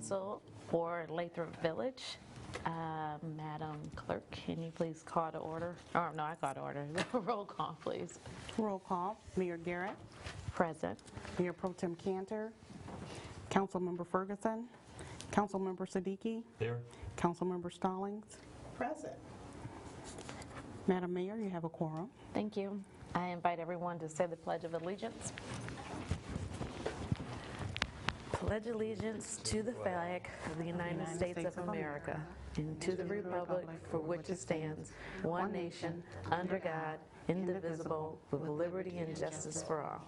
Council for Lathrup Village. Madam Clerk, can you please call to order? Oh, no, I call to order. Roll call, please. Roll call. Mayor Garrett, Present. Mayor Pro Tem Cantor, Councilmember Ferguson, Councilmember Siddiqui, Here. Councilmember Stallings. Present. Madam Mayor, you have a quorum. Thank you. I invite everyone to say the Pledge of Allegiance. Pledge allegiance to the flag of the United States of America and to the republic for which it stands, one nation, under God, indivisible, with liberty and justice for all.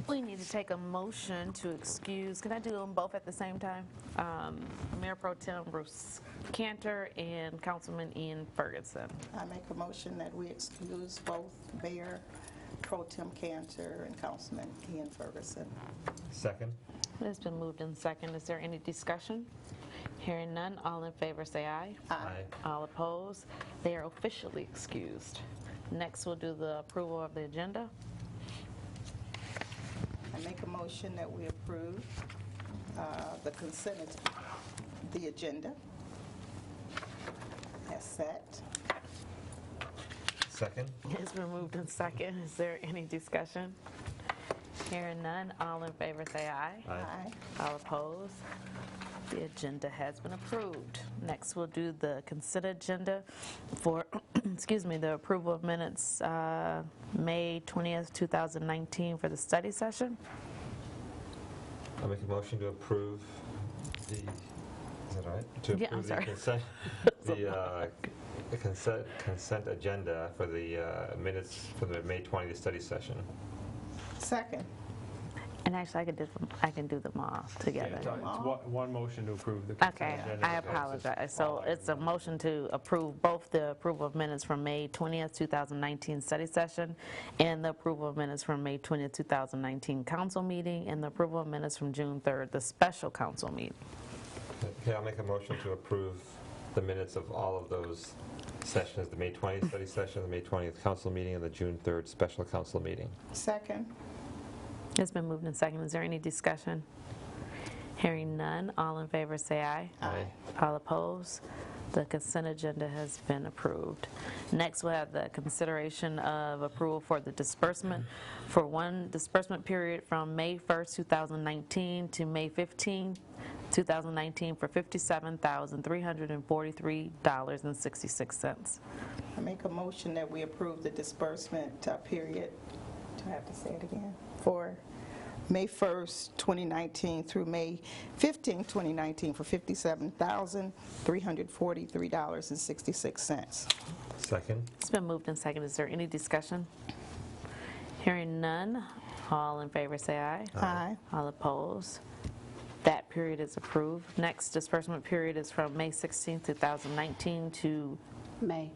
We need to take a motion to excuse. Can I do them both at the same time? Mayor Pro Tem Bruce Cantor and Councilman Ian Ferguson. I make a motion that we excuse both Mayor Pro Tem Cantor and Councilman Ian Ferguson. Second. It's been moved in second. Is there any discussion? Hearing none, all in favor say aye. Aye. All opposed? They are officially excused. Next, we'll do the approval of the agenda. I make a motion that we approve the consent the agenda as set. Second. It's been moved in second. Is there any discussion? Hearing none, all in favor say aye. Aye. All opposed? The agenda has been approved. Next, we'll do the consent agenda for, excuse me, the approval of minutes May 20th, 2019 for the study session. I'll make a motion to approve the, is that all right? To approve Yeah, I'm sorry. The consent agenda for the minutes for the May 20th study session. Second. And actually, I can do them all together. It's one motion to approve the consent Okay, agenda. I apologize. So it's a motion to approve both the approval of minutes from May 20th, 2019 study session and the approval of minutes from May 20th, 2019 council meeting and the approval of minutes from June 3rd, the special council meeting. Okay, I'll make a motion to approve the minutes of all of those sessions, the May 20th study session, the May 20th council meeting, and the June 3rd special council meeting. Second. It's been moved in second. Is there any discussion? Hearing none, all in favor say aye. Aye. All opposed? The consent agenda has been approved. Next, we'll have the consideration of approval for the disbursement for one disbursement period from May 1st, 2019 to May 15th, 2019 for $57,343.66. I make a motion that we approve the disbursement period. Do I have to say it again? For May 1st, 2019 through May 15th, 2019 for $57,343.66. Second. It's been moved and seconded. Is there any discussion? Hearing none, all in favor say aye. Aye. All opposed? That period is approved. Next disbursement period is from May 16th, 2019 to May.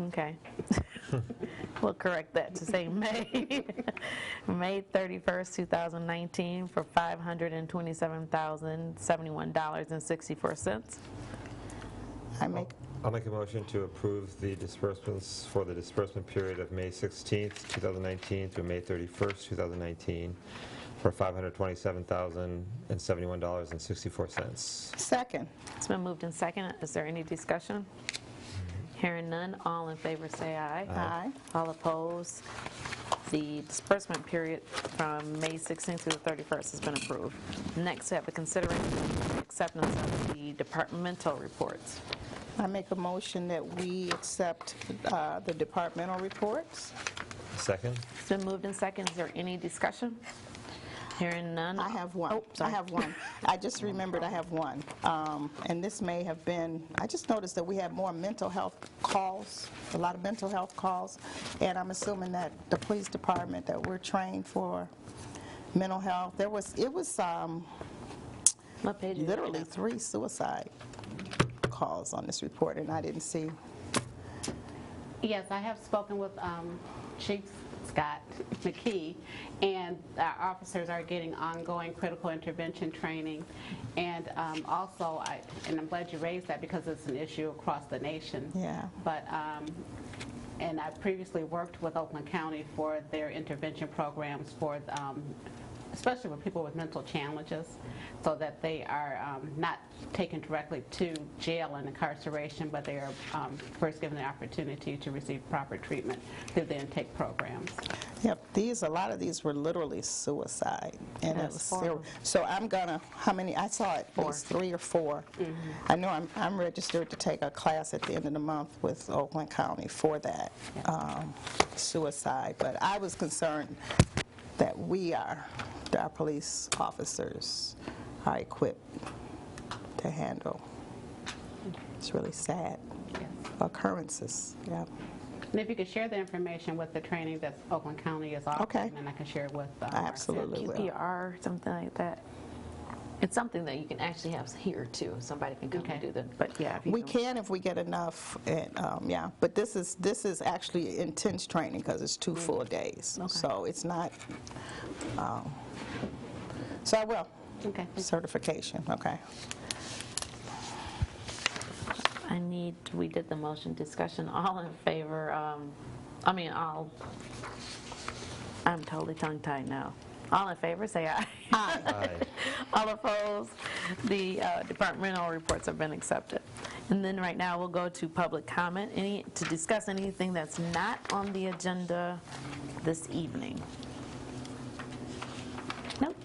Okay. We'll correct that to say May. May 31st, 2019 for $527,071.64. I'll make a motion to approve the disbursements for the disbursement period of May 16th, 2019 through May 31st, 2019 for $527,071.64. Second. It's been moved in second. Is there any discussion? Hearing none, all in favor say aye. Aye. All opposed? The disbursement period from May 16th to the 31st has been approved. Next, we have the consideration and acceptance of the departmental reports. I make a motion that we accept the departmental reports. Second. It's been moved in second. Is there any discussion? Hearing none. I have one. Oh, sorry. I have one. I just remembered I have one. And this may have been, I just noticed that we had more mental health calls, a lot of mental health calls. And I'm assuming that the police department, that we're trained for mental health. It was What page is it? literally 3 suicide calls on this report, and I didn't see. Yes, I have spoken with Chief Scott McKee, and our officers are getting ongoing critical intervention training. And also, I'm glad you raised that because it's an issue across the nation. Yeah. But and I previously worked with Oakland County for their intervention programs for especially with people with mental challenges, so that they are not taken directly to jail and incarceration, but they are first given the opportunity to receive proper treatment through the intake programs. Yep, a lot of these were literally suicide, and it Yes, was 4 of them. so I'm gonna. How many? I saw at least 3 or 4. I know I'm registered to take a class at the end of the month with Oakland County for that suicide. But I was concerned that our police officers are equipped to handle. It's really sad occurrences. Yeah. And if you could share the information with the training that Oakland County is offering, Okay. and I can share it with I absolutely will. QPR, something like that. It's something that you can actually have here too. Somebody can come and do that. But yeah, if you We can if we get enough, and yeah. But this is actually intense training because it's 2 full days. Okay. So it's not. So I will. Okay. Certification. Okay. we did the motion discussion. All in favor, I'm totally tongue-tied now. All in favor, say aye. Aye. Aye. All opposed? The departmental reports have been accepted. And then right now, we'll go to public comment, to discuss anything that's not on the agenda this evening. Nope.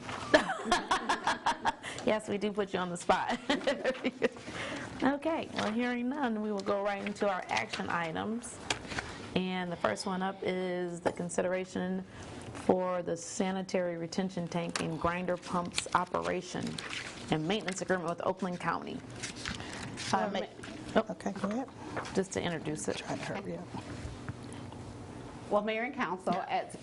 Yes, we do put you on the spot. Okay, well, hearing none, we will go right into our action items. And the first one up is the consideration for the sanitary retention tank and grinder pumps operation and maintenance agreement with Oakland County. Okay, go ahead. Just to introduce it. Trying to hurry up. Well, Mayor and Council,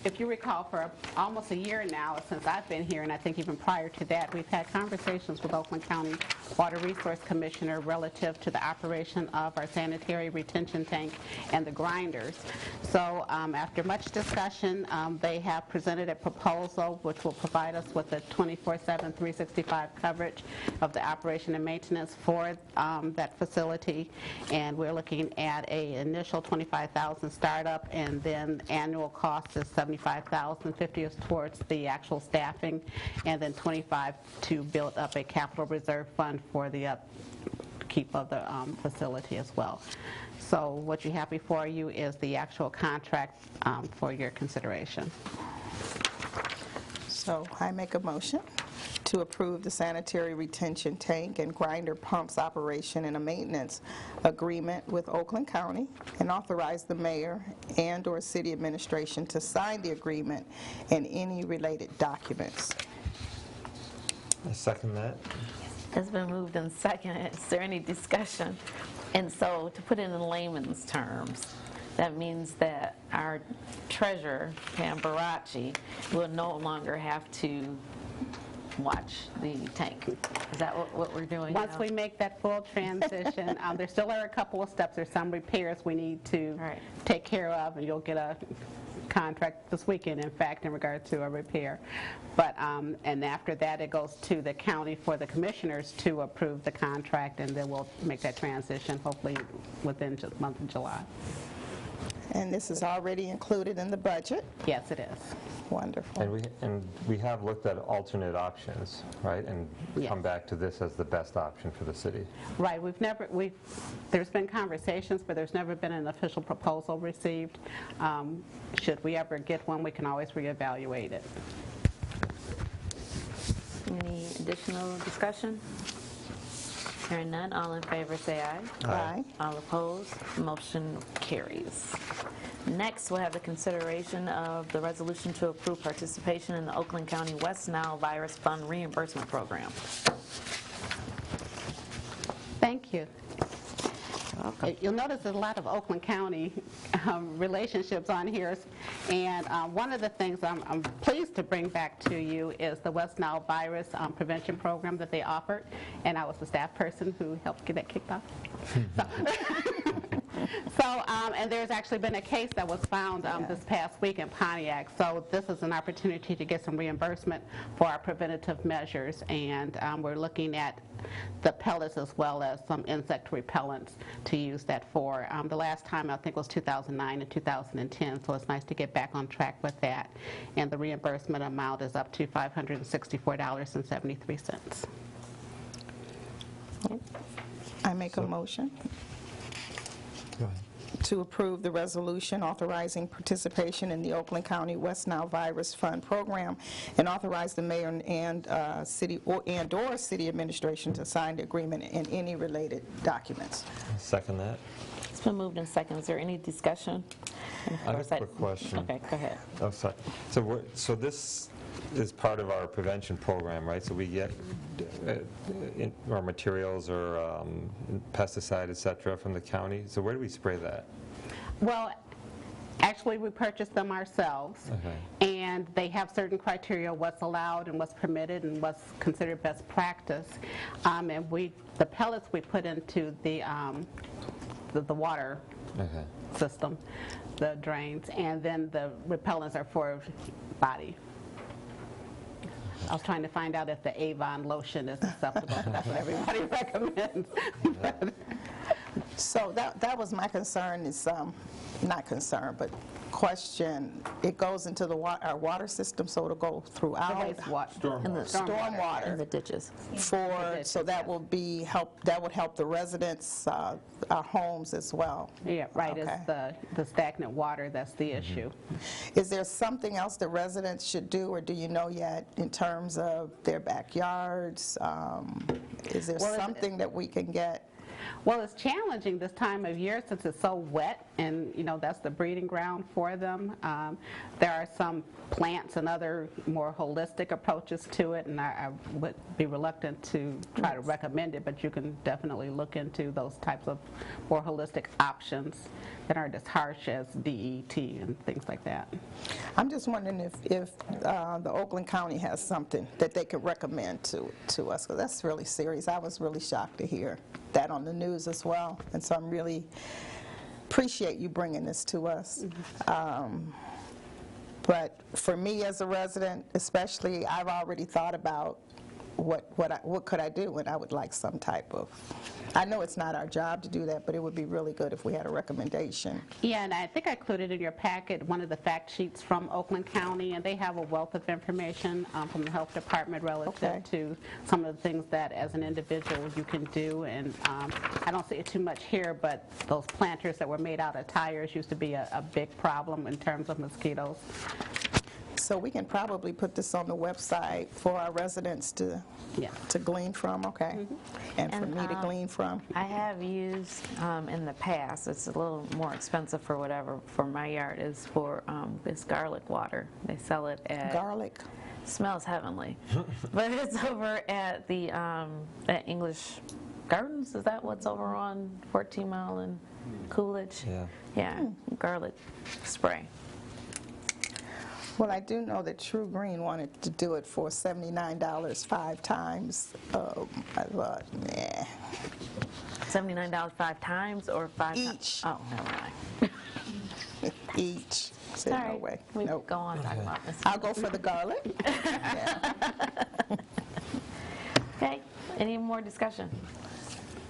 if you recall, for almost a year now since I've been here, and I think even prior to that, we've had conversations with Oakland County Water Resource Commissioner relative to the operation of our sanitary retention tank and the grinders. So after much discussion, they have presented a proposal which will provide us with a 24/7, 365 coverage of the operation and maintenance for that facility. And we're looking at an initial $25,000 startup, and then annual cost is $75,000. $50,000 is towards the actual staffing, and then $25,000 to build up a capital reserve fund for the upkeep of the facility as well. So what you have before you is the actual contract for your consideration. So I make a motion to approve the sanitary retention tank and grinder pumps operation and a maintenance agreement with Oakland County, and authorize the mayor and/or city administration to sign the agreement and any related documents. I second that. It's been moved and seconded. Is there any discussion? And so, to put it in layman's terms, that means that our treasurer, Pam Barachi, will no longer have to watch the tank. Is that what we're doing Once now? we make that full transition, there still are a couple of steps. There's some repairs we need to Right. take care of, and you'll get a contract this weekend, in fact, in regard to a repair. But and after that, it goes to the county for the commissioners to approve the contract, and then we'll make that transition hopefully within the month of July. And this is already included in the budget. Yes, it is. Wonderful. And we have looked at alternate options, right? And Yes. come back to this as the best option for the city. Right, there's been conversations, but there's never been an official proposal received. Should we ever get one, we can always reevaluate it. Any additional discussion? Hearing none, all in favor say aye. Aye. All opposed, motion carries. Next, we'll have the consideration of the resolution to approve participation in the Oakland County West Nile Virus Fund Reimbursement Program. Thank you. You'll notice there's a lot of Oakland County relationships on here, and one of the things I'm pleased to bring back to you is the West Nile Virus Prevention Program that they offered, and I was the staff person who helped get that kicked off. So, and there's actually been a case that was found this past week in Pontiac. So this is an opportunity to get some reimbursement for our preventative measures, and we're looking at the pellets as well as some insect repellents to use that for. The last time I think was 2009 and 2010, so it's nice to get back on track with that. And the reimbursement amount is up to $564.73. I make a motion Go ahead. to approve the resolution authorizing participation in the Oakland County West Nile Virus Fund Program and authorize the mayor and city or city administration to sign the agreement and any related documents. Second that. It's been moved in second. Is there any discussion? I have Or a is that- quick question. Okay, go ahead. Oh, sorry. So this is part of our prevention program, right? So we get our materials or pesticide, et cetera, from the county. So where do we spray that? Well, actually, we purchased them ourselves, Okay. and they have certain criteria, what's allowed and what's permitted and what's considered best practice. And the pellets we put into the water Okay. system, the drains, and then the repellents are for body. I was trying to find out if the Avon lotion is acceptable. That's what everybody recommends. So that was my concern is, not concern, but question. It goes into our water system, so it'll go The throughout. wastewater. In the Stormwater. In the ditches. So that will that would help the residents, our homes as well. Yeah, right, Okay. it's the stagnant water that's the issue. Is there something else that residents should do, or do you know yet in terms of their backyards? Is there Well, something that we can get? Well, it's challenging this time of year since it's so wet, and that's the breeding ground for them. There are some plants and other more holistic approaches to it, and I would be reluctant to try to recommend it, but you can definitely look into those types of more holistic options that aren't as harsh as DET and things like that. I'm just wondering if the Oakland County has something that they could recommend to us, because that's really serious. I was really shocked to hear that on the news as well, and so I'm really appreciate you bringing this to us. But for me as a resident, especially, I've already thought about what could I do, and I would like some type of, I know it's not our job to do that, but it would be really good if we had a recommendation. Yeah, and I think I included in your packet one of the fact sheets from Oakland County, and they have a wealth of information from the health department relative Okay. to some of the things that as an individual you can do. And I don't see it too much here, but those planters that were made out of tires used to be a big problem in terms of mosquitoes. So we can probably put this on the website for our residents to Yeah. glean from, okay? And for And, me to glean from. I have used in the past, it's a little more expensive for whatever, for my yard, is for this garlic water. They sell it at, Garlic. smells heavenly. But it's over at the at English Gardens, is that what's over on 14 Mile and Coolidge? Yeah. Yeah, garlic spray. Well, I do know that True Green wanted to do it for $79 5 times. I thought, nah. $79 5 times or 5 times? Each. Oh, never mind. Each. I said, All no right, way. we Nope. go on and talk about this. I'll go for the garlic. Yeah. Okay, any more discussion?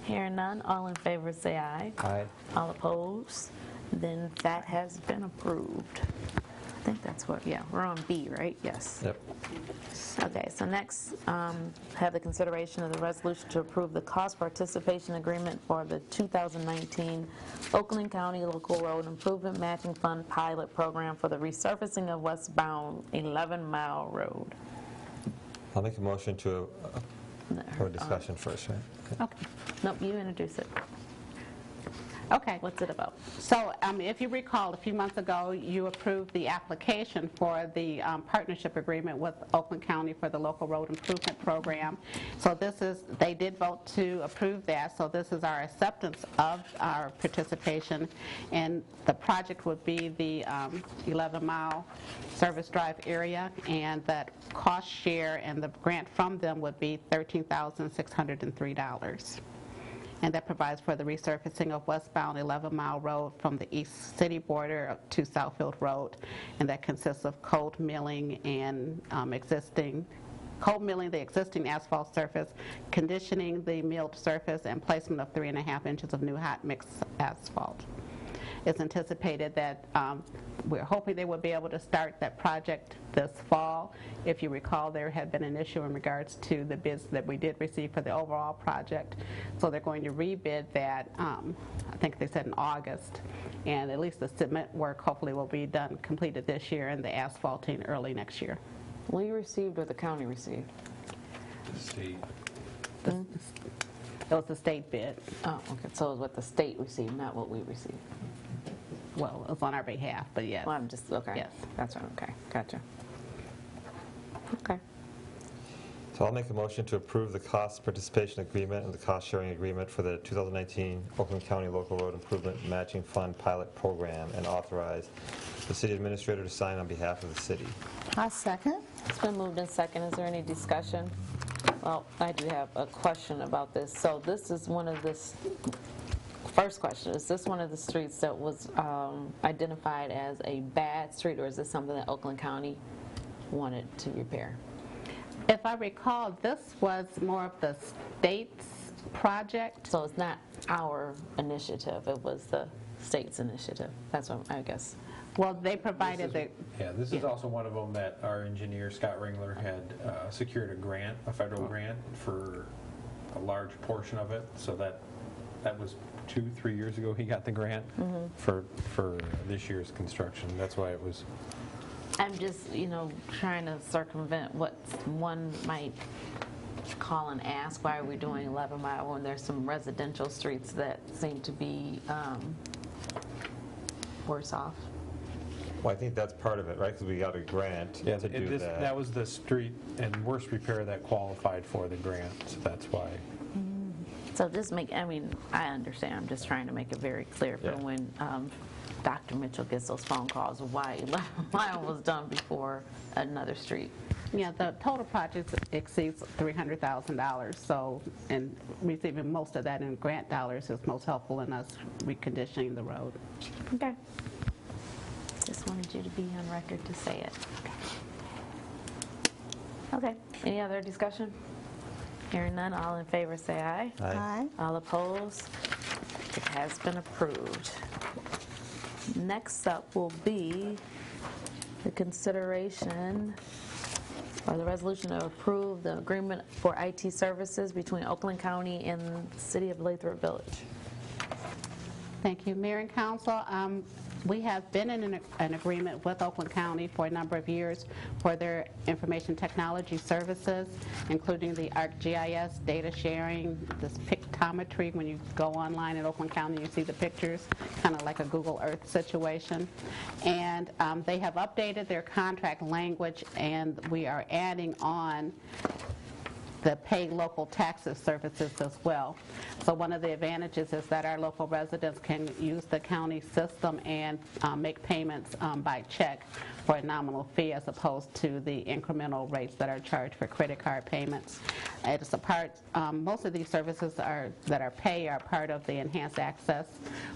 Hearing none, all in favor say aye. Aye. All opposed? Then that has been approved. I think that's what, yeah, we're on B, right? Yes. Yep. Okay, so next, have the consideration of the resolution to approve the cost participation agreement for the 2019 Oakland County Local Road Improvement Matching Fund Pilot Program for the resurfacing of westbound 11 Mile Road. I'll make a motion to for discussion first, right? Okay. Nope, you introduce it. Okay. What's it about? So if you recall, a few months ago, you approved the application for the partnership agreement with Oakland County for the local road improvement program. So they did vote to approve that, so this is our acceptance of our participation. And the project would be the 11-mile service drive area, and that cost share and the grant from them would be $13,603. and that provides for the resurfacing of westbound 11-mile road from the east city border to Southfield Road, and that consists of cold milling and cold milling the existing asphalt surface, conditioning the milled surface, and placement of 3.5 inches of new hot mix asphalt. It's anticipated that we're hoping they will be able to start that project this fall. If you recall, there had been an issue in regards to the bids that we did receive for the overall project. So they're going to rebid that, I think they said in August. And at least the cement work hopefully will be done, completed this year, and the asphalting early next year. We received or the county received? The state. It was the state bid. Oh, okay, so it was what the state received, not what we received. Well, it was on our behalf, but yes. Well, I'm just, okay. Yes. That's right, okay, gotcha. Okay. So I'll make a motion to approve the cost participation agreement and the cost sharing agreement for the 2019 Oakland County Local Road Improvement Matching Fund Pilot Program and authorize the city administrator to sign on behalf of the city. I second. It's been moved in second. Is there any discussion? Well, I do have a question about this. So this is one of the, first question, is this one of the streets that was identified as a bad street, or is this something that Oakland County wanted to repair? If I recall, this was more of the state's project. So it's not our initiative, it was the state's initiative. That's what I guess. Well, they provided the, Yeah, this is also one of them that our engineer, Scott Ringler, had secured a grant, a federal grant, for a large portion of it. So that was 2-3 years ago he got the grant for this year's construction. That's why it was. I'm just, trying to circumvent what one might call and ask, why are we doing 11 Mile when there's some residential streets that seem to be worse off? Well, I think that's part of it, right? Because we got a grant Yeah, to do that. that was the street and worst repair that qualified for the grant, so that's why. So just I understand, I'm just trying to make it very clear for Yeah. when Dr. Mitchell gets those phone calls of why 11 Mile was done before another street. yeah, the total project exceeds $300,000. So, and receiving most of that in grant dollars is most helpful in us reconditioning the road. Okay. Just wanted you to be on record to say it. Okay, any other discussion? Hearing none, all in favor say aye. Aye. All opposed? It has been approved. Next up will be the consideration or the resolution to approve the agreement for IT services between Oakland County and the City of Lathrup Village. Thank you, Mayor and Council. We have been in an agreement with Oakland County for a number of years for their information technology services, including the ArcGIS data sharing, this pictometry. When you go online at Oakland County, you see the pictures, kind of like a Google Earth situation. And they have updated their contract language, and we are adding on the pay local taxes services as well. So one of the advantages is that our local residents can use the county system and make payments by check for a nominal fee as opposed to the incremental rates that are charged for credit card payments. It's a part, most of these services that are pay are part of the Enhanced Access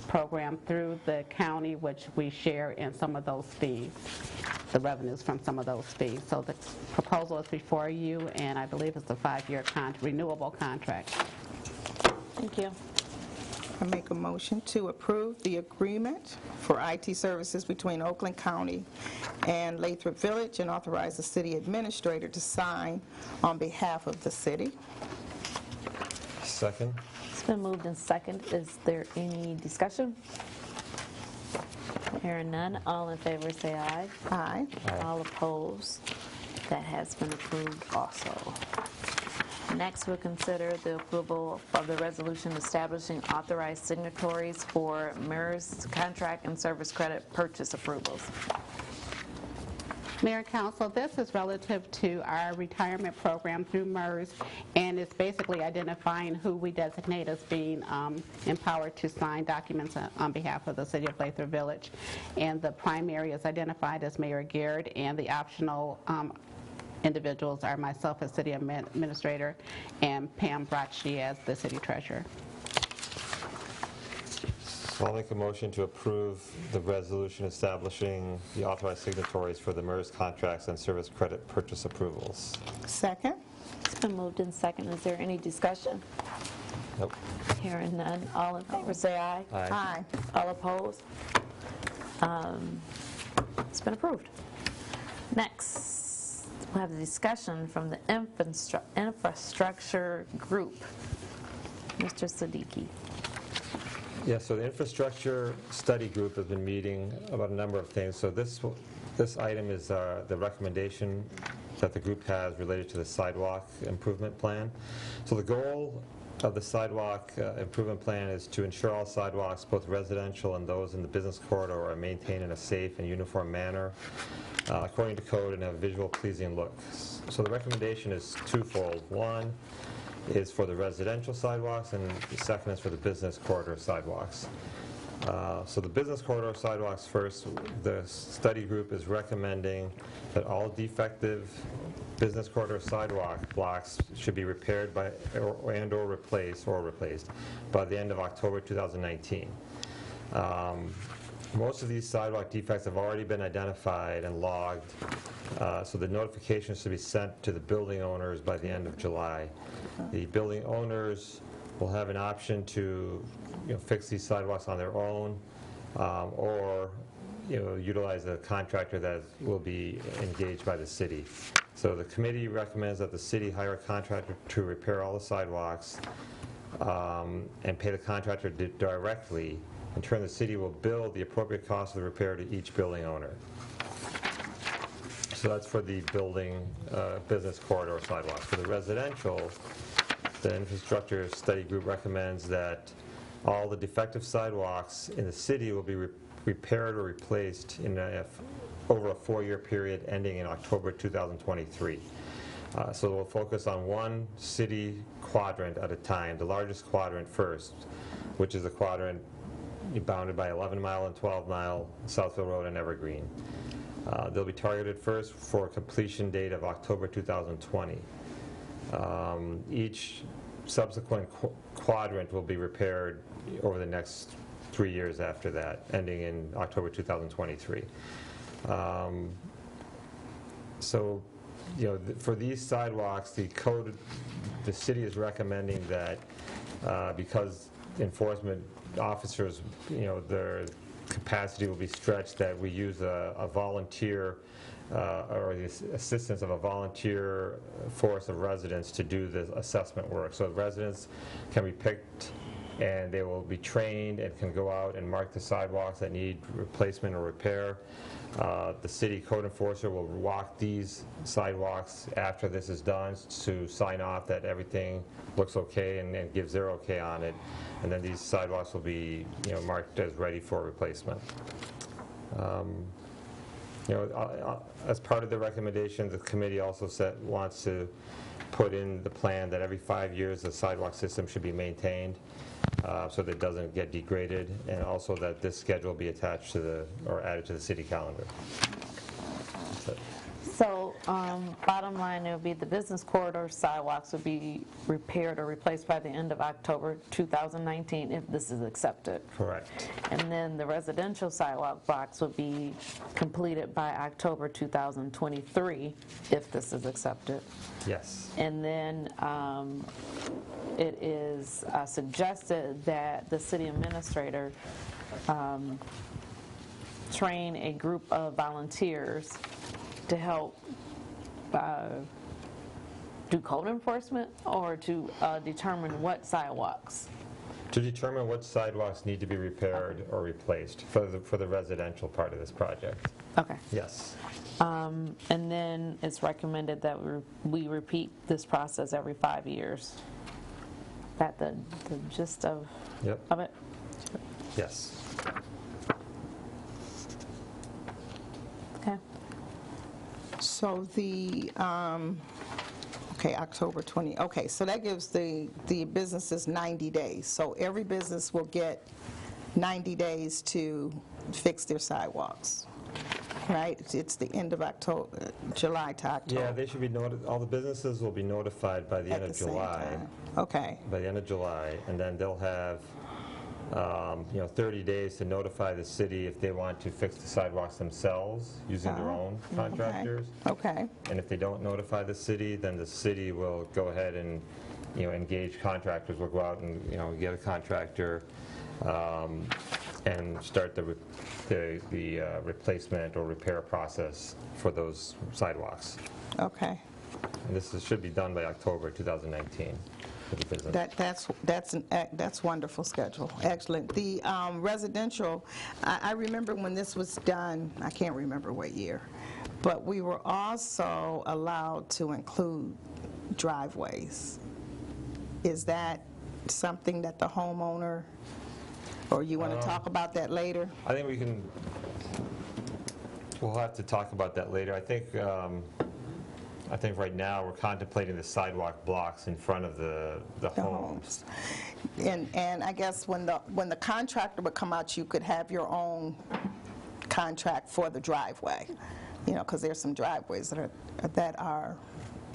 program through the county, which we share in some of those fees, the revenues from some of those fees. So the proposal is before you, and I believe it's a 5-year renewable contract. Thank you. I make a motion to approve the agreement for IT services between Oakland County and Lathrup Village and authorize the city administrator to sign on behalf of the city. Second? It's been moved in second. Is there any discussion? Hearing none, all in favor say aye. Aye. Aye. All opposed? That has been approved also. Next, we'll consider the approval of the resolution establishing authorized signatories for MERS contract and service credit purchase approvals. Mayor and Council, this is relative to our retirement program through MERS, and it's basically identifying who we designate as being empowered to sign documents on behalf of the City of Lathrup Village. And the primary is identified as Mayor Garrett, and the optional individuals are myself as City Administrator and Pam Bracci as the City Treasurer. I'll make a motion to approve the resolution establishing the authorized signatories for the MERS contracts and service credit purchase approvals. Second? It's been moved in second. Is there any discussion? Nope. Hearing none. All in favor, say aye. Aye. All opposed? It's been approved. Next, we'll have the discussion from the infrastructure group. Mr. Siddiqui. Yeah, so the infrastructure study group has been meeting about a number of things. So this item is the recommendation that the group has related to the sidewalk improvement plan. So the goal of the sidewalk improvement plan is to ensure all sidewalks, both residential and those in the business corridor, are maintained in a safe and uniform manner according to code and have a visual pleasing look. So the recommendation is twofold. One is for the residential sidewalks, and the second is for the business corridor sidewalks. So the business corridor sidewalks first, the study group is recommending that all defective business corridor sidewalk blocks should be repaired by and/or replaced by the end of October 2019. Most of these sidewalk defects have already been identified and logged, so the notifications should be sent to the building owners by the end of July. The building owners will have an option to fix these sidewalks on their own or utilize a contractor that will be engaged by the city. So the committee recommends that the city hire a contractor to repair all the sidewalks and pay the contractor directly. In turn, the city will bill the appropriate cost of the repair to each building owner. So that's for the building business corridor sidewalks. For the residential, the infrastructure study group recommends that all the defective sidewalks in the city will be repaired or replaced in over a 4-year period ending in October 2023. So we'll focus on one city quadrant at a time, the largest quadrant first, which is the quadrant bounded by 11 Mile and 12 Mile, Southfield Road, and Evergreen. They'll be targeted first for a completion date of October 2020. Each subsequent quadrant will be repaired over the next 3 years after that, ending in October 2023. So, for these sidewalks, the city is recommending that because enforcement officers, their capacity will be stretched, that we use a volunteer or the assistance of a volunteer force of residents to do the assessment work. So residents can be picked and they will be trained and can go out and mark the sidewalks that need replacement or repair. The city code enforcer will walk these sidewalks after this is done to sign off that everything looks okay and gives their okay on it. And then these sidewalks will be marked as ready for replacement. As part of the recommendation, the committee also wants to put in the plan that every 5 years the sidewalk system should be maintained so that it doesn't get degraded, and also that this schedule be attached to or added to the city calendar. So, bottom line, it would be the business corridor sidewalks would be repaired or replaced by the end of October 2019 if this is accepted. Correct. And then the residential sidewalk blocks would be completed by October 2023 if this is accepted. Yes. And then it is suggested that the city administrator train a group of volunteers to help do code enforcement or to determine what sidewalks? To determine what sidewalks need to be repaired or replaced for the residential part of this project. Okay. Yes. And then it's recommended that we repeat this process every 5 years. That the gist of it? Yes. Okay. So the, October 20, so that gives the businesses 90 days. So every business will get 90 days to fix their sidewalks, right? It's the end of October, July to October. Yeah, they should be all the businesses will be notified by the end of July. Okay. By the end of July, and then they'll have 30 days to notify the city if they want to fix the sidewalks themselves using their own contractors. Okay. And if they don't notify the city, then the city will go ahead and, engage contractors. We'll go out and, get a contractor and start the replacement or repair process for those sidewalks. Okay. And this should be done by October 2019 for the business. That's wonderful schedule. Excellent. The residential, I remember when this was done, I can't remember what year, but we were also allowed to include driveways. Is that something that the homeowner, or you want to talk about that later? I think we'll have to talk about that later. I think right now we're contemplating the sidewalk blocks in front of the homes. And I guess when the contractor would come out, you could have your own contract for the driveway, because there's some driveways that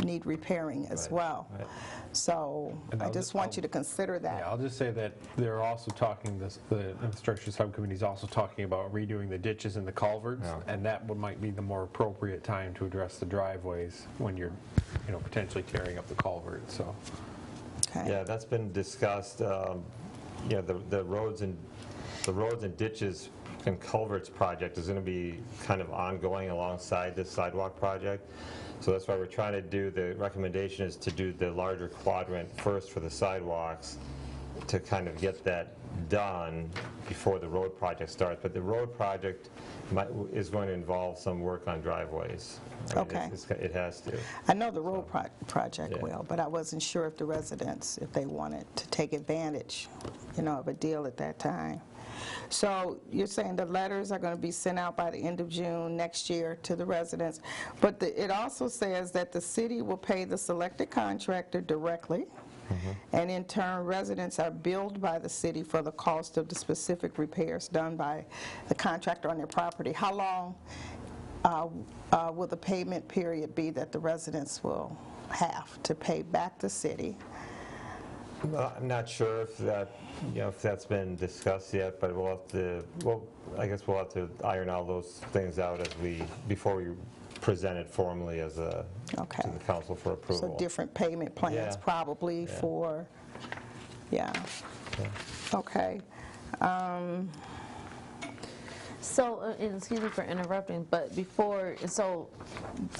need repairing as well. Right. So I just want you to consider that. Yeah, I'll just say that they're also talking, the infrastructure subcommittee is also talking about redoing the ditches and the culverts, and that might be the more appropriate time to address the driveways when you're, potentially tearing up the culvert. So. Okay. Yeah, that's been discussed. The roads and ditches and culverts project is going to be kind of ongoing alongside this sidewalk project. So that's why we're trying to do, the recommendation is to do the larger quadrant first for the sidewalks to kind of get that done before the road project starts. But the road project is going to involve some work on driveways. Okay. It has to. I know the road project will, but I wasn't sure if the residents, if they wanted to take advantage, of a deal at that time. So you're saying the letters are going to be sent out by the end of June next year to the residents, but it also says that the city will pay the selected contractor directly, and in turn residents are billed by the city for the cost of the specific repairs done by the contractor on their property. How long will the payment period be that the residents will have to pay back the city? Well, I'm not sure if that's been discussed yet, but I guess we'll have to iron all those things out before we present it formally to the council for approval. So different payment plans probably for, Okay. So, excuse me for interrupting, but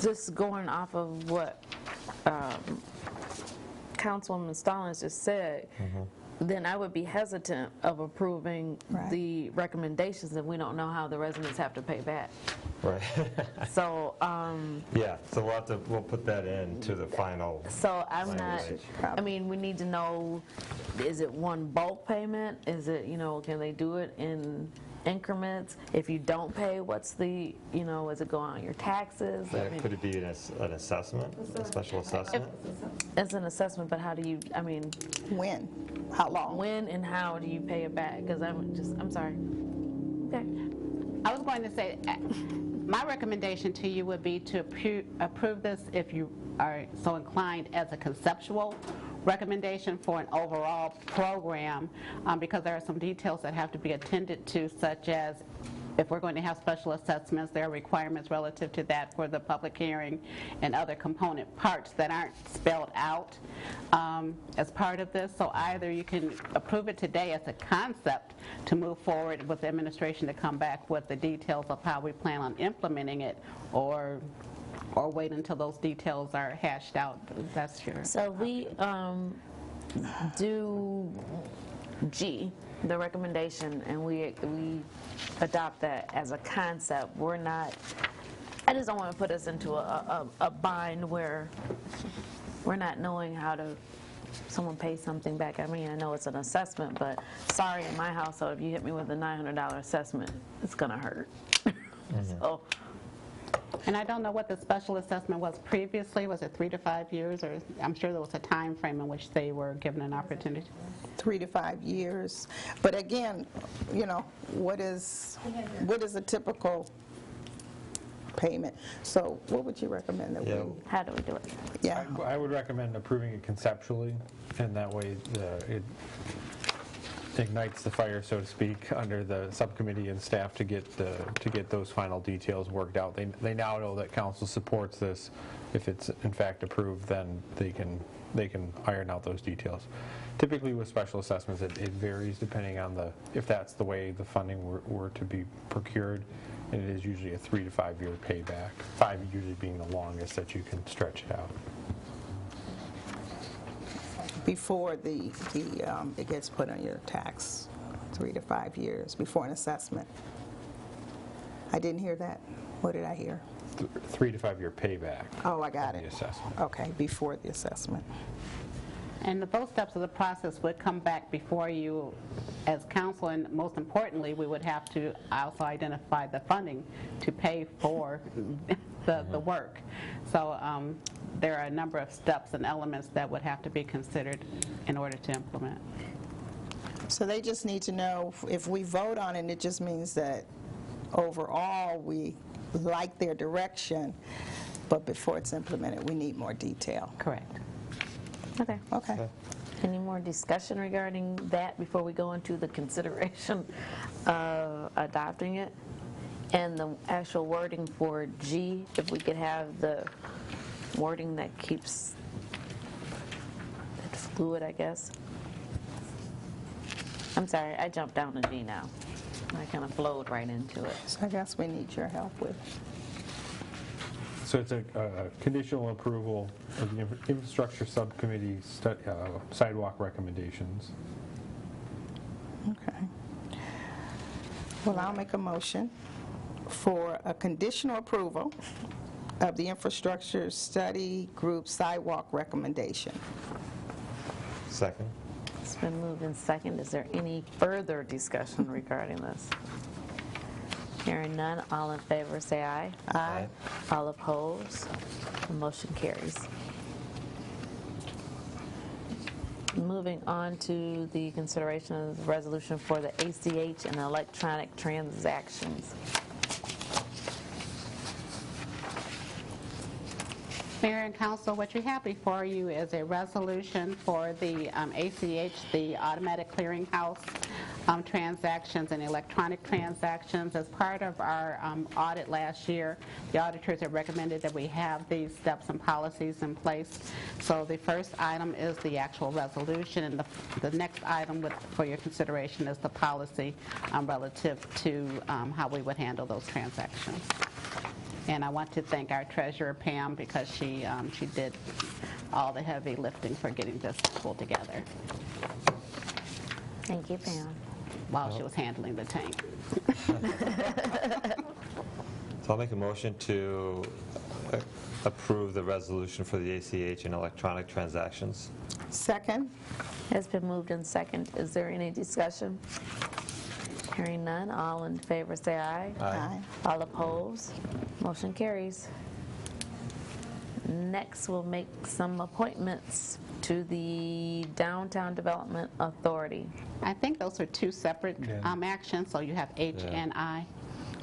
just going off of what Councilwoman Stallings just said, then I would be hesitant of approving the recommendations if we don't know how the residents have to pay back. Right. So, so we'll put that into the final. So I'm not, we need to know, is it one bulk payment? Is it, can they do it in increments? If you don't pay, what's the, is it going on your taxes? Could it be an assessment, a special assessment? It's an assessment, but how do you, When? How long? When and how do you pay it back? Because I'm sorry. Okay. I was going to say, my recommendation to you would be to approve this if you are so inclined as a conceptual recommendation for an overall program, because there are some details that have to be attended to, such as if we're going to have special assessments, there are requirements relative to that for the public hearing and other component parts that aren't spelled out as part of this. So either you can approve it today as a concept to move forward with the administration to come back with the details of how we plan on implementing it, or wait until those details are hashed out. That's your... So we do G, the recommendation, and we adopt that as a concept. We're not, I just don't want to put us into a bind where we're not knowing how to, someone pay something back. I know it's an assessment, but sorry, in my household, if you hit me with a $900 assessment, it's going to hurt. So. And I don't know what the special assessment was previously. Was it 3 to 5 years? Or I'm sure there was a time frame in which they were given an opportunity. 3 to 5 years. But again, what is a typical payment? So what would you recommend that we... How do we do it? Yeah. I would recommend approving it conceptually, and that way ignites the fire, so to speak, under the subcommittee and staff to get those final details worked out. They now know that council supports this. If it's in fact approved, then they can iron out those details. Typically with special assessments, it varies depending on if that's the way the funding were to be procured, and it is usually a 3 to 5 year payback, 5 usually being the longest that you can stretch it out. Before it gets put on your tax, 3 to 5 years before an assessment. I didn't hear that. What did I hear? 3 to 5 year payback. Oh, I got of it. the assessment. Okay, before the assessment. And both steps of the process would come back before you as council, and most importantly, we would have to also identify the funding to pay for the work. So there are a number of steps and elements that would have to be considered in order to implement. So they just need to know if we vote on it, it just means that overall we like their direction, but before it's implemented, we need more detail. Correct. Okay. Okay. Any more discussion regarding that before we go into the consideration of adopting it? And the actual wording for G, if we could have the wording that keeps it fluid, I guess. I'm sorry, I jumped down to G now. I kind of flowed right into it. So I guess we need your help with. So it's a conditional approval of the infrastructure subcommittee sidewalk recommendations. Okay. Well, I'll make a motion for a conditional approval of the infrastructure study group sidewalk recommendation. Second. It's been moved in second. Is there any further discussion regarding this? Hearing none, all in favor say aye. Aye. All opposed, the motion carries. Moving on to the consideration of the resolution for the ACH and electronic transactions. Mayor and Council, what you have before you is a resolution for the ACH, the automatic clearinghouse transactions and electronic transactions. As part of our audit last year, the auditors have recommended that we have these steps and policies in place. So the first item is the actual resolution, and the next item for your consideration is the policy relative to how we would handle those transactions. And I want to thank our treasurer, Pam, because she did all the heavy lifting for getting this pulled together Thank you, Pam. while she was handling the tank. So I'll make a motion to approve the resolution for the ACH and electronic transactions. Second? It's been moved in second. Is there any discussion? Hearing none, all in favor say aye. Aye. All opposed, motion carries. Next, we'll make some appointments to the Downtown Development Authority. I think those are two separate actions, so you have H Yeah. and I.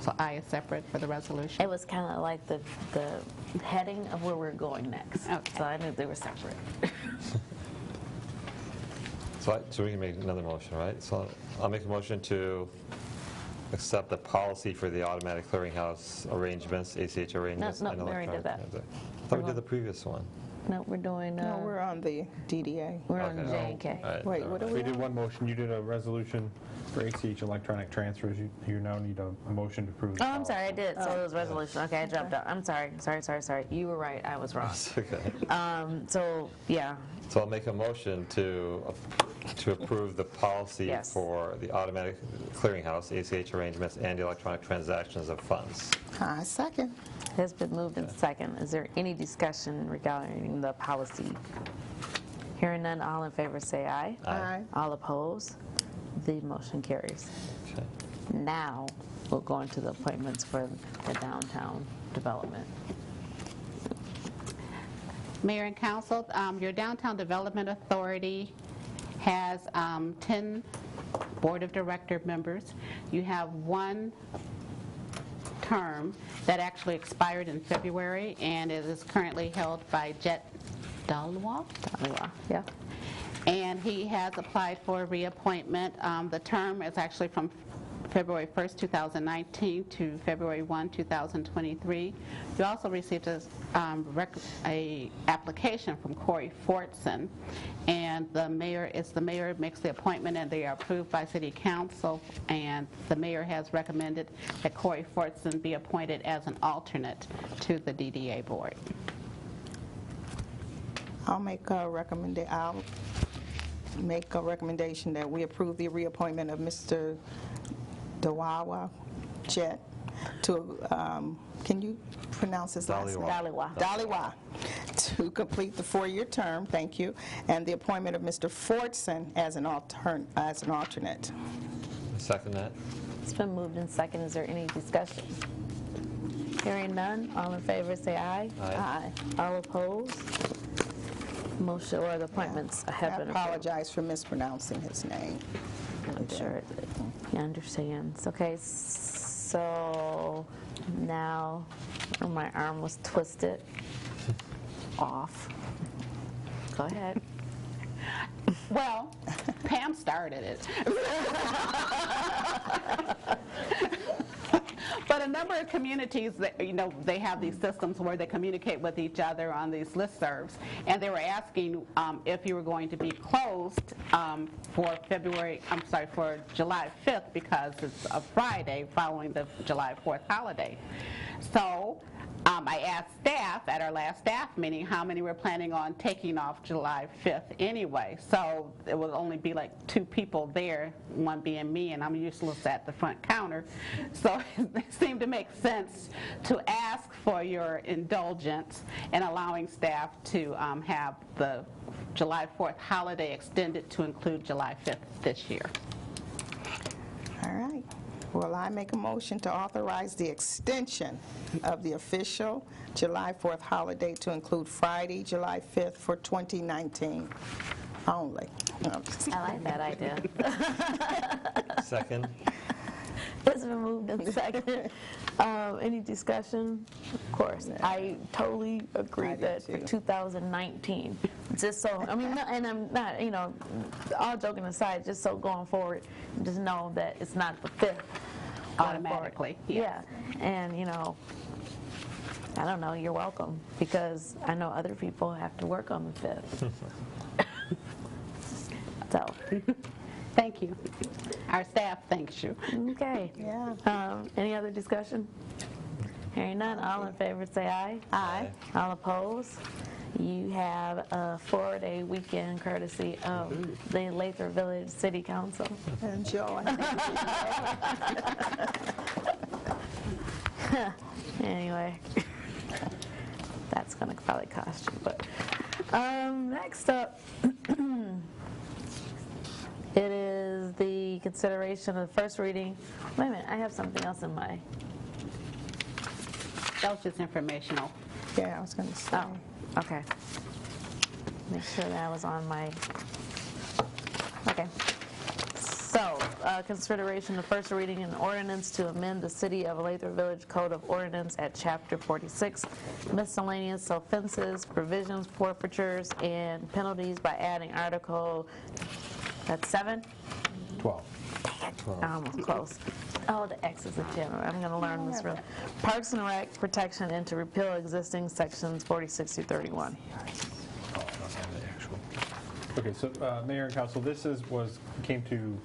So I is separate for the resolution. It was kind of like the heading of where we're going next. Okay. So I knew they were separate. So we can make another motion, right? So I'll make a motion to accept the policy for the automatic clearinghouse arrangements, ACH arrangements. No, and we already did that. electronic transactions. I thought we did the previous one. No, we're doing, No, we're on the DDA. we're on Okay. J and K. All right. Wait, what are We we did on? one motion. You did a resolution for ACH electronic transfers. You now need a motion to approve the Oh, I'm sorry, I policy. did. So it was resolution. Okay, I jumped up. I'm sorry. Sorry. You were right. I was wrong. Okay. So, yeah, So I'll make a motion to approve the policy Yes. for the automatic clearinghouse, ACH arrangements, and electronic transactions of funds. Second. it's been moved in second. Is there any discussion regarding the policy? Hearing none, all in favor say aye. Aye. All opposed, the motion carries. Okay. Now, we'll go into the appointments for the downtown development. Mayor and Council, your Downtown Development Authority has 10 Board of Director members. You have one term that actually expired in February, and it is currently held by Jet Dalwa. Yeah. and he has applied for a reappointment. The term is actually from February 1st, 2019 to February 1, 2023. We also received a application from Corey Fortson, and the mayor makes the appointment, and they are approved by City Council, and the mayor has recommended that Corey Fortson be appointed as an alternate to the DDA board. I'll make a recommendation that we approve the reappointment of Mr. Dawawa Jet to, can you pronounce his last name? Daliwa. Daliwa, to complete the 4-year term, thank you, and the appointment of Mr. Fortson as an alternate. Second that. It's been moved in second. Is there any discussion? Hearing none, all in favor say aye. Aye. All opposed? Motion or the appointments have I been approved. apologize for mispronouncing his name. I'm sure he understands. Okay, so now my arm was twisted off. Go ahead. Well, Pam started it. But a number of communities, they have these systems where they communicate with each other on these listservs, and they were asking if you were going to be closed for July 5th because it's a Friday following the July 4th holiday. So I asked staff at our last staff meeting how many were planning on taking off July 5th anyway. So it would only be like 2 people there, one being me, and I'm useless at the front counter. So it seemed to make sense to ask for your indulgence in allowing staff to have the July 4th holiday extended to include July 5th this year. All right. Well, I make a motion to authorize the extension of the official July 4th holiday to include Friday, July 5th for 2019 only. I like that idea. Second. It's been moved in second. Any discussion? Of course. I totally agree I do that for too. 2019, just so, I mean, and I'm not, all joking aside, just so going forward, just know that it's not the 5th. Automatically, Yeah. And, I don't know, you're welcome, because I know other people have to work on the 5th. So, Thank you. Our staff thanks you. okay. Yeah. Any other discussion? Hearing none, all in favor say aye. Aye. All opposed? You have a 4-day weekend courtesy of the Lathrup Village City Council. Enjoy. Anyway, that's going to probably cost you. But next up, it is the consideration of the first reading. Wait a minute, I have something else in my. That was just informational. Yeah, I was going to say. Oh, okay. Make sure that was on my. Okay. So, consideration of first reading an ordinance to amend the City of Lathrup Village Code of Ordinance at Chapter 46, miscellaneous offenses, provisions, forfeitures, and penalties by adding Article, that's 7? 12. Almost close. Oh, the X is a general. I'm going to learn this real. Parks and Rec protection and to repeal existing sections 46 through 31. Okay, so Mayor and Council, this came to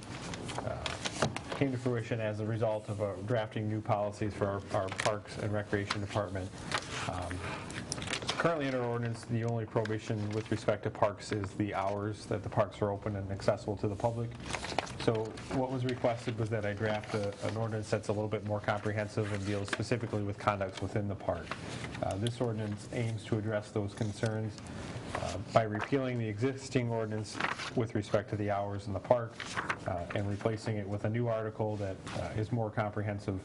fruition as a result of drafting new policies for our Parks and Recreation Department. Currently in our ordinance, the only prohibition with respect to parks is the hours that the parks are open and accessible to the public. So what was requested was that I draft an ordinance that's a little bit more comprehensive and deals specifically with conducts within the park. This ordinance aims to address those concerns by repealing the existing ordinance with respect to the hours in the park and replacing it with a new article that is more comprehensive,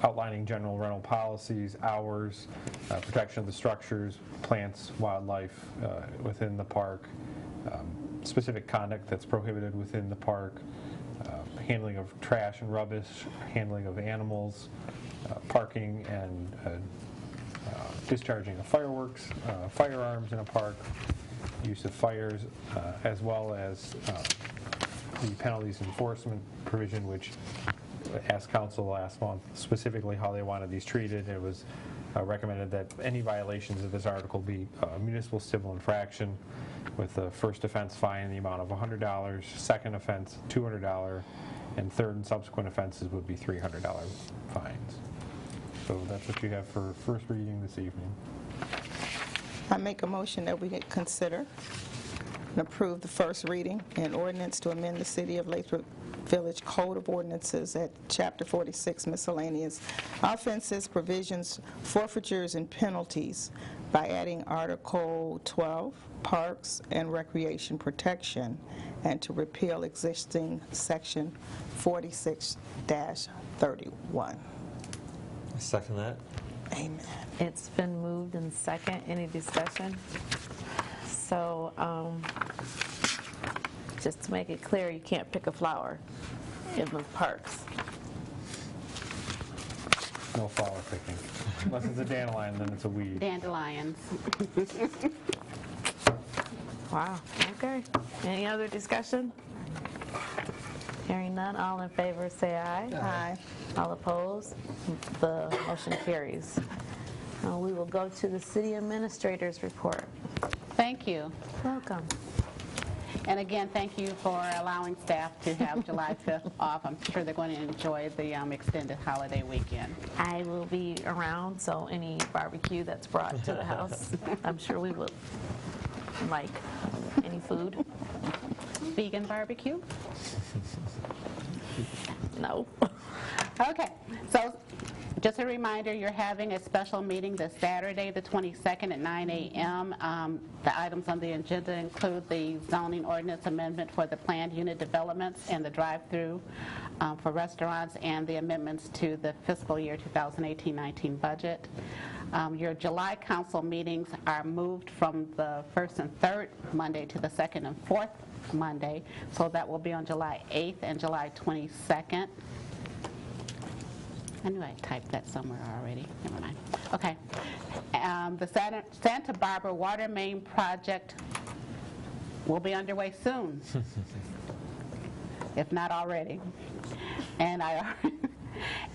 outlining general rental policies, hours, protection of the structures, plants, wildlife within the park, specific conduct that's prohibited within the park, handling of trash and rubbish, handling of animals, parking and discharging of fireworks, firearms in a park, use of fires, as well as the penalties enforcement provision, which asked council last month specifically how they wanted these treated. It was recommended that any violations of this article be municipal civil infraction with the first offense fine in the amount of $100, second offense $200, and third and subsequent offenses would be $300 fines. So that's what you have for first reading this evening. I make a motion that we consider and approve the first reading and ordinance to amend the City of Lathrup Village Code of Ordinances at Chapter 46 Miscellaneous Offenses, Provisions, Forfeitures, and Penalties by adding Article 12, Parks and Recreation Protection, and to repeal existing Section 46-31. I second that. Amen. It's been moved and second. Any discussion? So, just to make it clear, you can't pick a flower in the parks. No flower picking. Unless it's a dandelion, then it's a weed. Dandelions. Wow, okay. Any other discussion? Hearing none, all in favor say aye. Aye. All opposed? The motion carries. We will go to the city administrator's report. Thank you. Welcome. And again, thank you for allowing staff to have July 5th off. I'm sure they're going to enjoy the extended holiday weekend. I will be around, so any barbecue that's brought to the house, I'm sure we will like. Any food? Vegan barbecue? No. Okay, so just a reminder, you're having a special meeting this Saturday, the 22nd at 9 a.m. The items on the agenda include the zoning ordinance amendment for the planned unit developments and the drive-through for restaurants, and the amendments to the fiscal year 2018-19 budget. Your July council meetings are moved from the first and third Monday to the second and fourth Monday, so that will be on July 8th and July 22nd. I knew I typed that somewhere already. Never mind. Okay. The Santa Barbara water main project will be underway soon, if not already.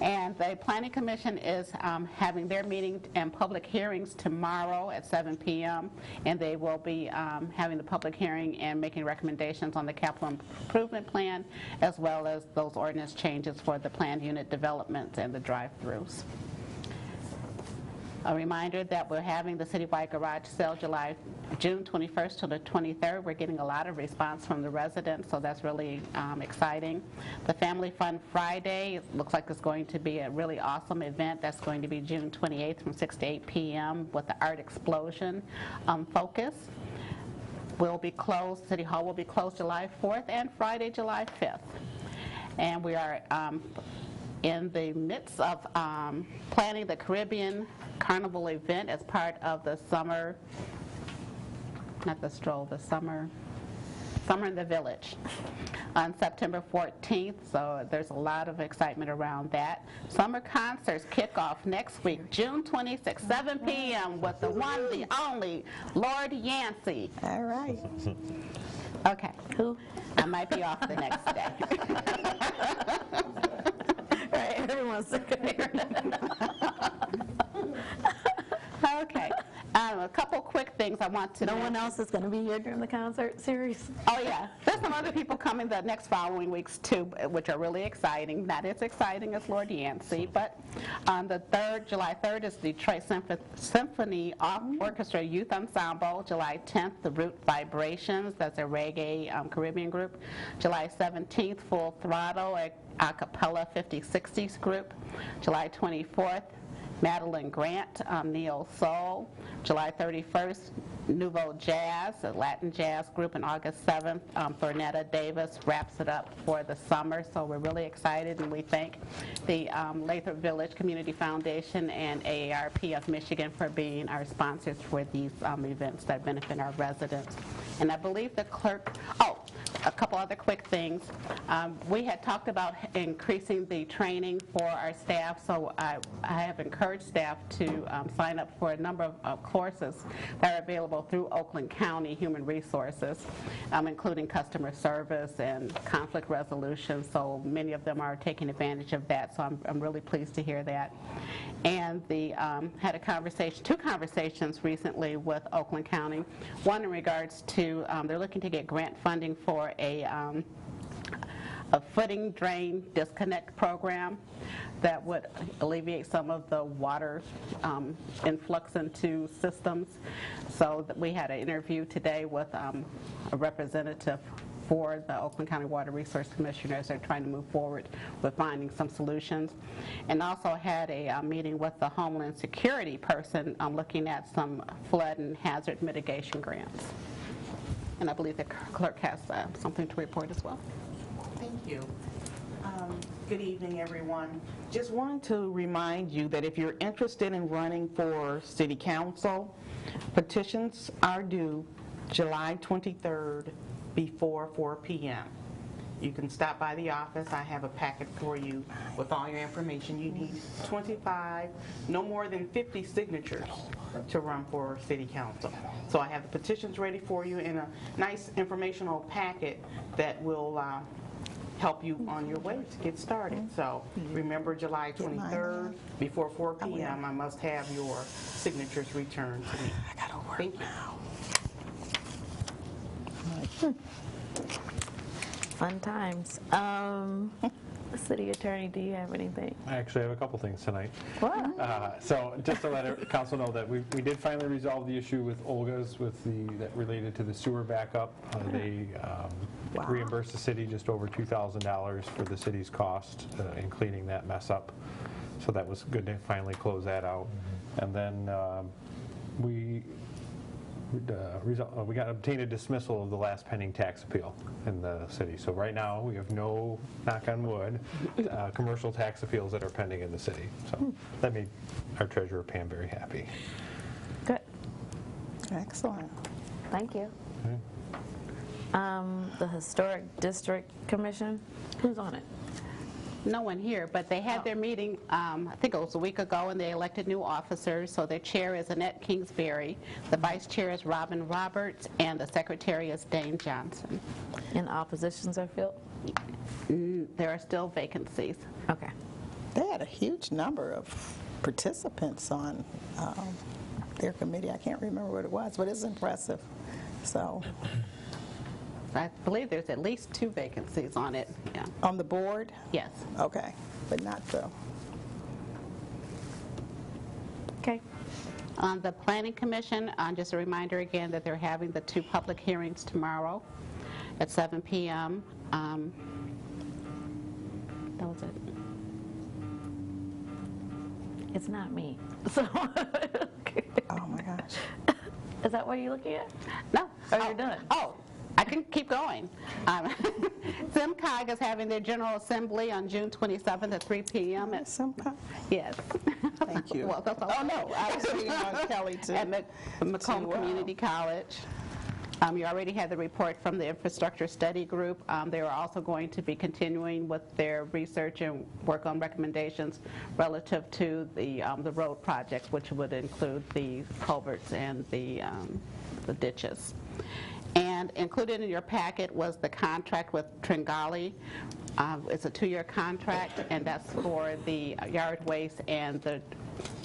And the Planning Commission is having their meeting and public hearings tomorrow at 7 p.m. And they will be having the public hearing and making recommendations on the capital improvement plan, as well as those ordinance changes for the planned unit developments and the drive-throughs. A reminder that we're having the citywide garage sale June 21st to the 23rd. We're getting a lot of response from the residents, so that's really exciting. The Family Fun Friday looks like it's going to be a really awesome event. That's going to be June 28th from 6 to 8 p.m. with the Art Explosion focus. Will be closed. City Hall will be closed July 4th and Friday, July 5th. And we are in the midst of planning the Caribbean Carnival event as part of the summer, not the stroll, the summer in the Village on September 14th, so there's a lot of excitement around that. Summer concerts kick off next week, June 26th, 7 p.m. with the one, the only, Lord Yancey. All right. Okay. Who? I might be off the next day. Right, everyone's sick of hearing that. Okay. A couple quick things I want to No mention. one else is going to be here during the concert series? Oh, yeah. There's some other people coming the next following weeks, too, which are really exciting. Not as exciting as Lord Yancey, but on the 3rd, July 3rd, is the Detroit Symphony Orchestra Youth Ensemble. July 10th, the Root Vibrations. That's a reggae Caribbean group. July 17th, Full Throttle, a cappella 50-60s group. July 24th, Madeline Grant, Neo Soul. July 31st, Nouveau Jazz, a Latin jazz group. And August 7th, Thornetta Davis wraps it up for the summer. So we're really excited, and we thank the Lathrup Village Community Foundation and AARP of Michigan for being our sponsors for these events that benefit our residents. And I believe the clerk, a couple other quick things. We had talked about increasing the training for our staff, so I have encouraged staff to sign up for a number of courses that are available through Oakland County Human Resources, including customer service and conflict resolution, so many of them are taking advantage of that, so I'm really pleased to hear that. And had a conversation, 2 conversations recently with Oakland County, one in regards to, they're looking to get grant funding for a footing drain disconnect program that would alleviate some of the water influx into systems. So we had an interview today with a representative for the Oakland County Water Resource Commissioners. They're trying to move forward with finding some solutions. And also had a meeting with the Homeland Security person looking at some flood and hazard mitigation grants. And I believe the clerk has something to report as well. Thank you. Good evening, everyone. Just wanted to remind you that if you're interested in running for City Council, petitions are due July 23rd before 4 p.m. You can stop by the office. I have a packet for you with all your information. You need 25, no more than 50 signatures to run for City Council. So I have the petitions ready for you in a nice informational packet that will help you on your way to get started. So remember, July 23rd before 4 p.m. I must have your signatures returned to me. Thank you. Fun times. City Attorney, do you have anything? I actually have a couple things tonight. What? So just to let council know that we did finally resolve the issue with Olga's that related to the sewer backup. They reimbursed the city just over $2,000 for the city's cost in cleaning that mess up. So that was good to finally close that out. And then we got obtained a dismissal of the last pending tax appeal in the city. So right now we have no, knock on wood, commercial tax appeals that are pending in the city. So that made our treasurer Pam very happy. Good. Excellent. Thank you. The Historic District Commission, who's on it? No one here, but they had their meeting, I think it was a week ago, and they elected new officers. So their chair is Annette Kingsbury, the vice chair is Robin Roberts, and the secretary is Dane Johnson. In oppositions are filled? There are still vacancies. Okay. They had a huge number of participants on their committee. I can't remember what it was, but it's impressive. So, I believe there's at least 2 vacancies on it. Yeah. on the board? Yes. Okay, but not the... Okay. On the Planning Commission, just a reminder again that they're having the 2 public hearings tomorrow at 7 p.m. That was it. It's not me. So, Oh, my gosh. is that what you're looking at? No. Oh, you're done. Oh, I can keep going. SimCog is having their General Assembly on June 27th at 3 p.m. Yes. Thank you. Well, that's all. Oh, no, I was waiting on Kelly to... At Macomb Community College. You already had the report from the Infrastructure Study Group. They are also going to be continuing with their research and work on recommendations relative to the road projects, which would include the culverts and the ditches. And included in your packet was the contract with Tringali. It's a 2-year contract, and that's for the yard waste and the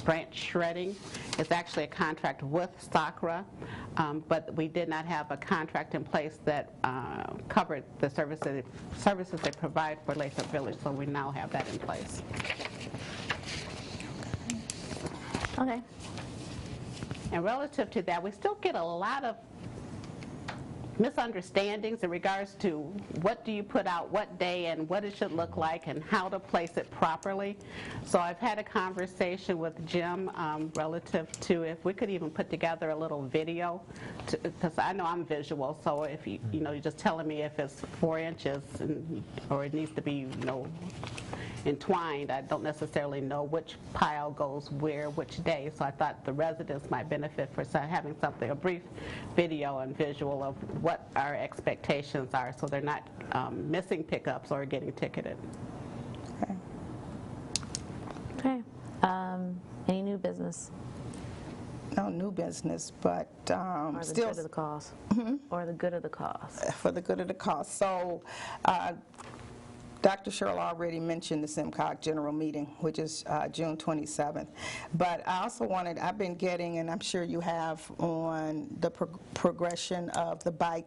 branch shredding. It's actually a contract with Sakra, but we did not have a contract in place that covered the services they provide for Lathrup Village, so we now have that in place. Okay. And relative to that, we still get a lot of misunderstandings in regards to what do you put out what day and what it should look like and how to place it properly. So I've had a conversation with Jim relative to if we could even put together a little video, because I know I'm visual, so if you're just telling me if it's 4 inches or it needs to be entwined. I don't necessarily know which pile goes where, which day, so I thought the residents might benefit for having something, a brief video and visual of what our expectations are, so they're not missing pickups or getting ticketed. Okay. Okay. Any new business? No new business, but Or the still good of the cause? Or the good of the cause? for the good of the cause. So Dr. Sherrill already mentioned the SIMCOG general meeting, which is June 27th. But I also I've been getting, and I'm sure you have, on the progression of the bike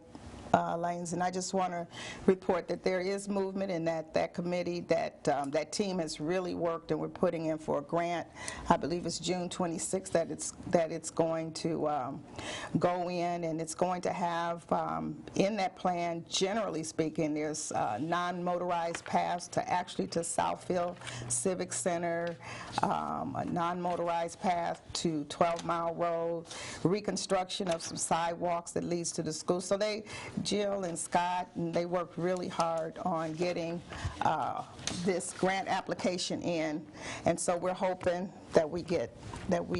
lanes, and I just want to report that there is movement in that committee, that team has really worked, and we're putting in for a grant. I believe it's June 26th that it's going to go in, and it's going to have in that plan, generally speaking, there's non-motorized paths to Southfield Civic Center, a non-motorized path to 12 Mile Road, reconstruction of some sidewalks that leads to the school. So Jill and Scott, and they worked really hard on getting this grant application in, and so we're hoping that we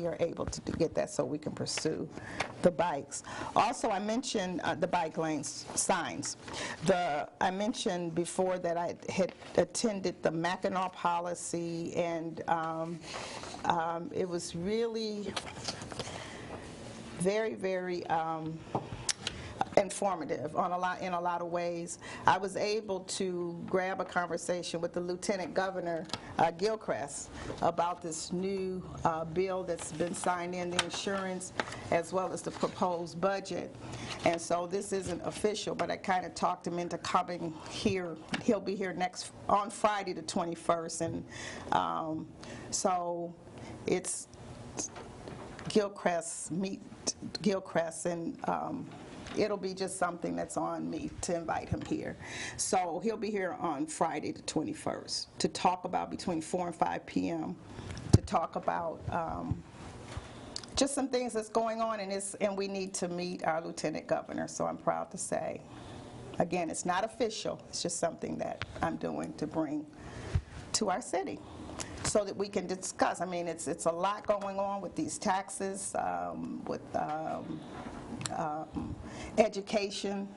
are able to get that so we can pursue the bikes. Also, I mentioned the bike lanes signs. I mentioned before that I had attended the Mackinac policy, and it was really very, very informative in a lot of ways. I was able to grab a conversation with the Lieutenant Governor Gilchrist about this new bill that's been signed in, the insurance, as well as the proposed budget. And so this isn't official, but I kind of talked him into coming here. He'll be here on Friday the 21st, and so it's Gilchrist, and it'll be just something that's on me to invite him here. So he'll be here on Friday the 21st to talk about, between 4 and 5 p.m., to talk about just some things that's going on, and we need to meet our Lieutenant Governor. So I'm proud to say, again, it's not official. It's just something that I'm doing to bring to our city, so that we can discuss. I mean, it's a lot going on with these taxes, with education.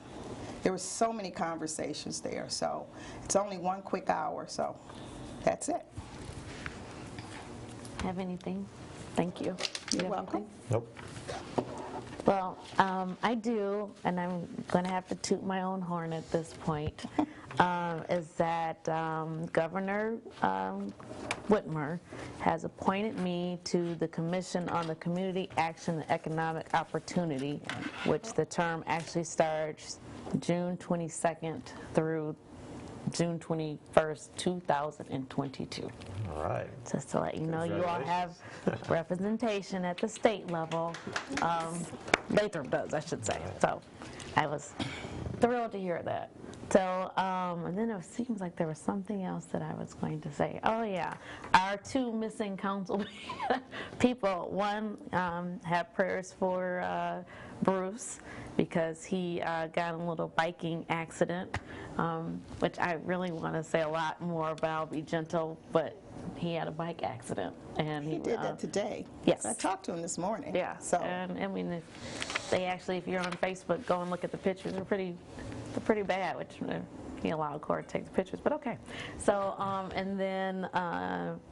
There were so many conversations there, so it's only one quick hour, so that's it. Have anything? Thank you. You You're have welcome. anything? Nope. Well, I do, and I'm going to have to toot my own horn at this point, is that Governor Whitmer has appointed me to the Commission on the Community Action and Economic Opportunity, which the term actually starts June 22nd through June 21st, 2022. All right. Just to let you know, you all have representation at the state level. Lathrup does, I should say. So I was thrilled to hear that. So, and then it seems like there was something else that I was going to say. Oh yeah, our two missing council people. One had prayers for Bruce, because he got in a little biking accident, which I really want to say a lot more about. I'll be gentle, but he had a bike accident, and He did that today. Yes. I talked to him this morning. yeah. So And I mean, if you're on Facebook, go and look at the pictures. They're pretty bad, which he allowed Cora to take the pictures, but okay. So, and then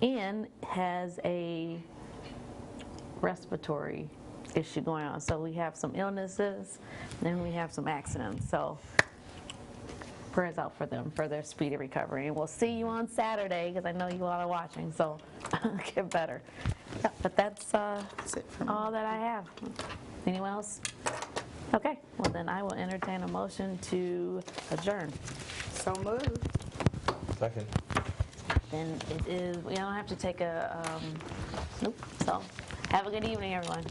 Ian has a respiratory issue going on. So we have some illnesses, then we have some accidents. So prayers out for them, for their speedy recovery. And we'll see you on Saturday, because I know you all are watching, so get better. Yeah, but that's it for me. all that I have. Anyone else? Okay, well then I will entertain a motion to adjourn. So moved. Second. Then it is, we don't have to take a, nope, so have a good evening, everyone.